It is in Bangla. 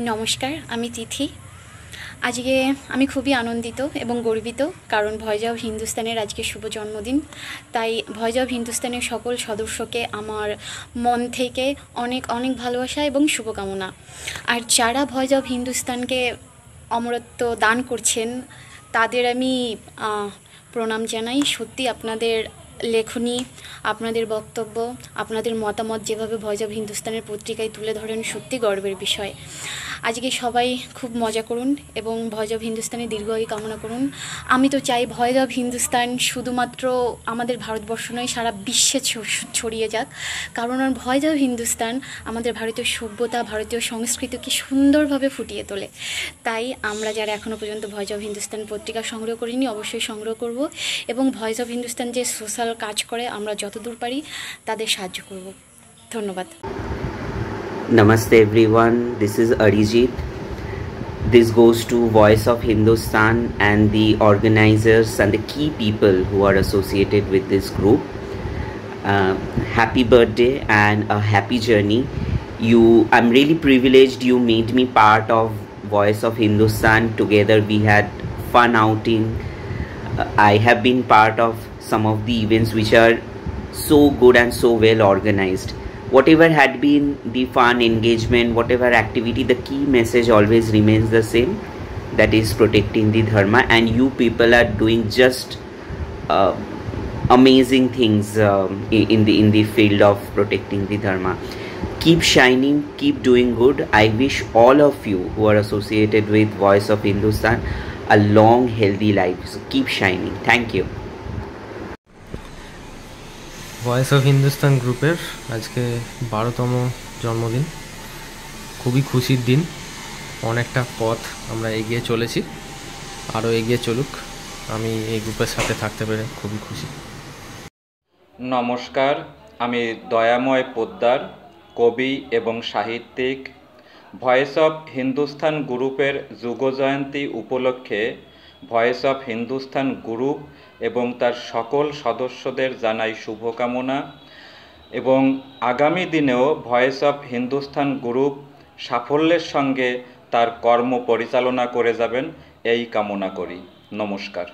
নমস্কার, আমি তিথি। আজকে আমি খুবই আনন্দিত এবং গর্বিত, কারণ ভয়েস অফ হিন্দুস্তানের আজকে শুভ জন্মদিন। তাই ভয়েস অফ হিন্দুস্তানের সকল সদস্যকে আমার মন থেকে অনেক অনেক ভালোবাসা এবং শুভকামনা। আর যারা ভয়েস অফ হিন্দুস্তানকে অমরত্ব দান করছেন তাদের আমি প্রণাম জানাই। সত্যি আপনাদের লেখনী, আপনাদের বক্তব্য, আপনাদের মতামত যেভাবে ভয়েস অফ হিন্দুস্তানের পত্রিকায় তুলে ধরেন, সত্যি গর্বের বিষয়। আজকে সবাই খুব মজা করুন এবং ভয়েস অফ হিন্দুস্তানের দীর্ঘায়ু কামনা করুন। আমি তো চাই ভয়েস অফ হিন্দুস্তান শুধুমাত্র আমাদের ভারতবর্ষ নয়, সারা বিশ্বে ছড়িয়ে যাক, কারণ ভয়েস অফ হিন্দুস্তান আমাদের ভারতীয় সভ্যতা, ভারতীয় সংস্কৃতিকে সুন্দরভাবে ফুটিয়ে তোলে। তাই আমরা যারা এখনও পর্যন্ত ভয়েস অফ হিন্দুস্তান পত্রিকা সংগ্রহ করিনি, অবশ্যই সংগ্রহ করব এবং ভয়েস অফ হিন্দুস্তান যে সোশ্যাল কাজ করে আমরা যতদূর পারি তাদের সাহায্য করব। ধন্যবাদ। Namaste everyone, this is Arijit. This goes to Voice of Hindustan and the organizers and the key people who are associated with this group. Happy birthday and a happy journey. I'm really privileged you made me part of Voice of Hindustan. Together we had fun outing. I have been part of some of the events which are so good and so well organized. Whatever had been the fun engagement, whatever activity, the key message always remains the same, that is protecting the dharma, and you people are doing just amazing things in the field of protecting the dharma. Keep shining, keep doing good. I wish all of you who are associated with Voice of Hindustan a long healthy life, so keep shining. Thank you. Voice of Hindustan গ্রুপের আজকে 12তম জন্মদিন। খুবই খুশির দিন। অনেকটা পথ আমরা এগিয়ে চলেছি, আরও এগিয়ে চলুক। আমি এই গ্রুপের সাথে থাকতে পেরে খুবই খুশি। নমস্কার, আমি দয়াময় পোদ্দার, কবি এবং সাহিত্যিক। ভয়েস অফ হিন্দুস্তান গ্রুপের যুগজয়ন্তী উপলক্ষে ভয়েস অফ হিন্দুস্তান গ্রুপ এবং তার সকল সদস্যদের জানাই শুভকামনা, এবং আগামী দিনেও ভয়েস অফ হিন্দুস্তান গ্রুপ সাফল্যের সঙ্গে তার কর্ম পরিচালনা করে যাবেন এই কামনা করি। নমস্কার।